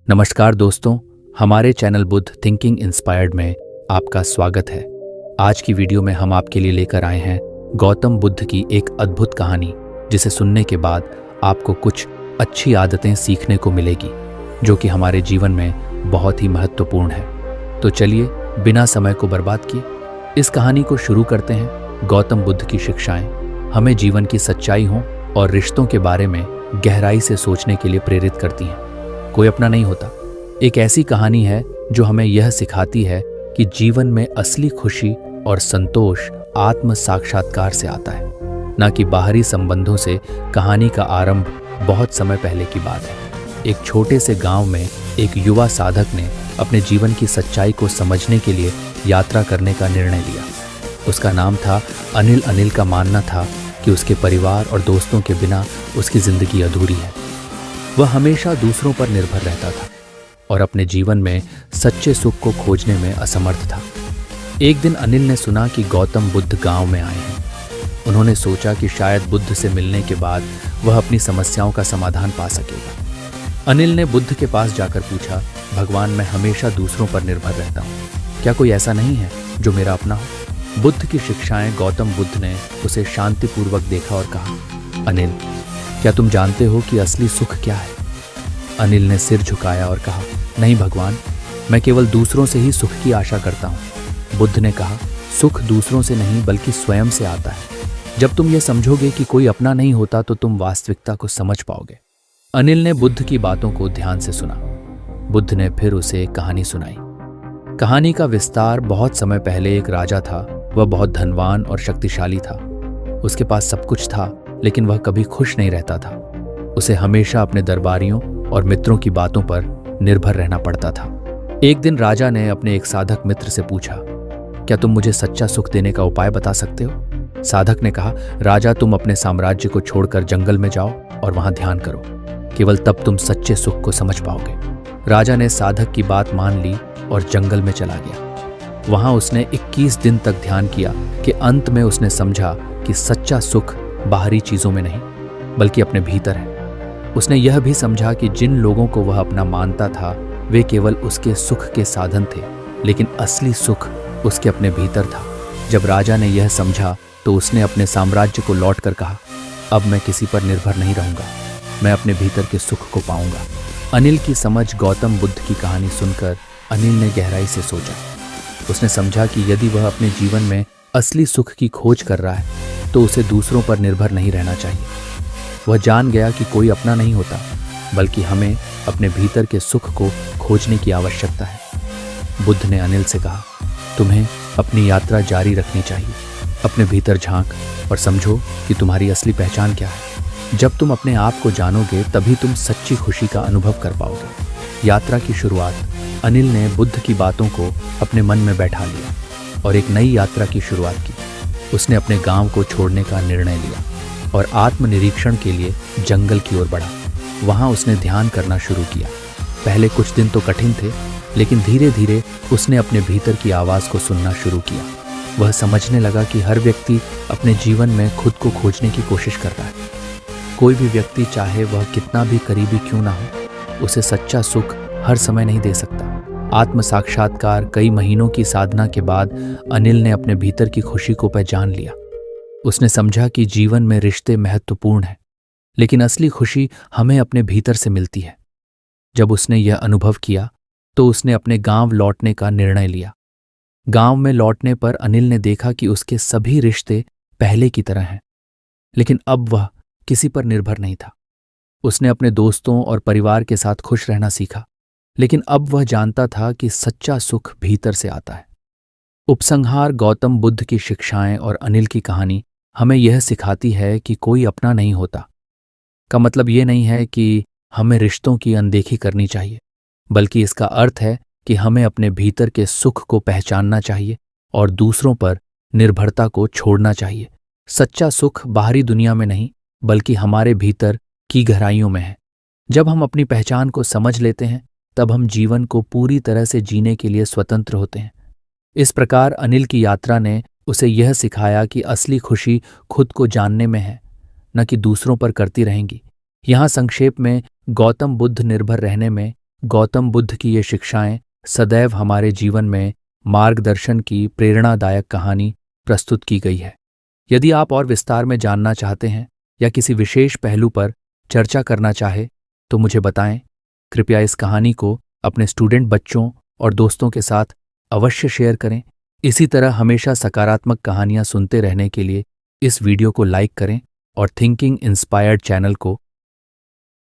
नमस्कार दोस्तों, हमारे चैनल बुद्ध थिंकिंग इंस्पायर्ड में आपका स्वागत है। आज की वीडियो में हम आपके लिए लेकर आए हैं गौतम बुद्ध की एक अद्भुत कहानी, जिसे सुनने के बाद आपको कुछ अच्छी आदतें सीखने को मिलेगी, जो कि हमारे जीवन में बहुत ही महत्वपूर्ण है। तो चलिए बिना समय को बर्बाद किए इस कहानी को शुरू करते हैं। गौतम बुद्ध की शिक्षाएं हमें जीवन की सच्चाई हो और रिश्तों के बारे में गहराई से सोचने के लिए प्रेरित करती हैं। कोई अपना नहीं होता एक ऐसी कहानी है जो हमें यह सिखाती है कि जीवन में असली खुशी और संतोष आत्म साक्षात्कार से आता है, न कि बाहरी संबंधों से। कहानी का आरंभ बहुत समय पहले की बात है। एक छोटे से गांव में एक युवा साधक ने अपने जीवन की सच्चाई को समझने के लिए यात्रा करने का निर्णय लिया। उसका नाम था अनिल। अनिल का मानना था कि उसके परिवार और दोस्तों के बिना उसकी जिंदगी अधूरी है। वह हमेशा दूसरों पर निर्भर रहता था और अपने जीवन में सच्चे सुख को खोजने में असमर्थ था। एक दिन अनिल ने सुना कि गौतम बुद्ध गांव में आए हैं। उन्होंने सोचा कि शायद बुद्ध से मिलने के बाद वह अपनी समस्याओं का समाधान पा सकेगा। अनिल ने बुद्ध के पास जाकर पूछा, भगवान, मैं हमेशा दूसरों पर निर्भर रहता हूँ, क्या कोई ऐसा नहीं है जो मेरा अपना हो? बुद्ध की शिक्षाएं। गौतम बुद्ध ने उसे शांतिपूर्वक देखा और कहा, अनिल, क्या तुम जानते हो कि असली सुख क्या है? अनिल ने सिर झुकाया और कहा, नहीं भगवान, मैं केवल दूसरों से ही सुख की आशा करता हूँ। बुद्ध ने कहा, सुख दूसरों से नहीं बल्कि स्वयं से आता है। जब तुम ये समझोगे कि कोई अपना नहीं होता तो तुम वास्तविकता को समझ पाओगे। अनिल ने बुद्ध की बातों को ध्यान से सुना। बुद्ध ने फिर उसे एक कहानी सुनाई। कहानी का विस्तार। बहुत समय पहले एक राजा था। वह बहुत धनवान और शक्तिशाली था। उसके पास सब कुछ था, लेकिन वह कभी खुश नहीं रहता था। उसे हमेशा अपने दरबारियों और मित्रों की बातों पर निर्भर रहना पड़ता था। एक दिन राजा ने अपने एक साधक मित्र से पूछा, क्या तुम मुझे सच्चा सुख देने का उपाय बता सकते हो? साधक ने कहा, राजा, तुम अपने साम्राज्य को छोड़कर जंगल में जाओ और वहां ध्यान करो। केवल तब तुम सच्चे सुख को समझ पाओगे। राजा ने साधक की बात मान ली और जंगल में चला गया। वहां उसने 21 दिन तक ध्यान किया कि अंत में उसने समझा कि सच्चा सुख बाहरी चीजों में नहीं बल्कि अपने भीतर है। उसने यह भी समझा कि जिन लोगों को वह अपना मानता था वे केवल उसके सुख के साधन थे, लेकिन असली सुख उसके अपने भीतर था। जब राजा ने यह समझा तो उसने अपने साम्राज्य को लौटकर कहा, अब मैं किसी पर निर्भर नहीं रहूंगा, मैं अपने भीतर के सुख को पाऊंगा। अनिल की समझ। गौतम बुद्ध की कहानी सुनकर अनिल ने गहराई से सोचा। उसने समझा कि यदि वह अपने जीवन में असली सुख की खोज कर रहा है तो उसे दूसरों पर निर्भर नहीं रहना चाहिए। वह जान गया कि कोई अपना नहीं होता, बल्कि हमें अपने भीतर के सुख को खोजने की आवश्यकता है। बुद्ध ने अनिल से कहा, तुम्हें अपनी यात्रा जारी रखनी चाहिए। अपने भीतर झांक और समझो कि तुम्हारी असली पहचान क्या है। जब तुम अपने आप को जानोगे तभी तुम सच्ची खुशी का अनुभव कर पाओगे। यात्रा की शुरुआत। अनिल ने बुद्ध की बातों को अपने मन में बैठा लिया और एक नई यात्रा की शुरुआत की। उसने अपने गांव को छोड़ने का निर्णय लिया और आत्मनिरीक्षण के लिए जंगल की ओर बढ़ा। वहां उसने ध्यान करना शुरू किया। पहले कुछ दिन तो कठिन थे, लेकिन धीरे धीरे उसने अपने भीतर की आवाज को सुनना शुरू किया। वह समझने लगा कि हर व्यक्ति अपने जीवन में खुद को खोजने की कोशिश कर रहा है। कोई भी व्यक्ति, चाहे वह कितना भी करीबी क्यों ना हो, उसे सच्चा सुख हर समय नहीं दे सकता। आत्म साक्षात्कार। कई महीनों की साधना के बाद अनिल ने अपने भीतर की खुशी को पहचान लिया। उसने समझा कि जीवन में रिश्ते महत्वपूर्ण हैं, लेकिन असली खुशी हमें अपने भीतर से मिलती है। जब उसने यह अनुभव किया तो उसने अपने गांव लौटने का निर्णय लिया। गांव में लौटने पर अनिल ने देखा कि उसके सभी रिश्ते पहले की तरह हैं, लेकिन अब वह किसी पर निर्भर नहीं था। उसने अपने दोस्तों और परिवार के साथ खुश रहना सीखा, लेकिन अब वह जानता था कि सच्चा सुख भीतर से आता है। उपसंहार। गौतम बुद्ध की शिक्षाएं और अनिल की कहानी हमें यह सिखाती है कि कोई अपना नहीं होता का मतलब ये नहीं है कि हमें रिश्तों की अनदेखी करनी चाहिए, बल्कि इसका अर्थ है कि हमें अपने भीतर के सुख को पहचानना चाहिए और दूसरों पर निर्भरता को छोड़ना चाहिए। सच्चा सुख बाहरी दुनिया में नहीं बल्कि हमारे भीतर की गहराइयों में है। जब हम अपनी पहचान को समझ लेते हैं तब हम जीवन को पूरी तरह से जीने के लिए स्वतंत्र होते हैं। इस प्रकार अनिल की यात्रा ने उसे यह सिखाया कि असली खुशी खुद को जानने में है, न कि दूसरों पर करती रहेंगी। यहाँ संक्षेप में गौतम बुद्ध निर्भर रहने में गौतम बुद्ध की ये शिक्षाएं सदैव हमारे जीवन में मार्गदर्शन की प्रेरणादायक कहानी प्रस्तुत की गई है। यदि आप और विस्तार में जानना चाहते हैं या किसी विशेष पहलू पर चर्चा करना चाहे तो मुझे बताएं। कृपया इस कहानी को अपने स्टूडेंट बच्चों और दोस्तों के साथ अवश्य शेयर करें। इसी तरह हमेशा सकारात्मक कहानियां सुनते रहने के लिए इस वीडियो को लाइक करें और थिंकिंग इंस्पायर्ड चैनल को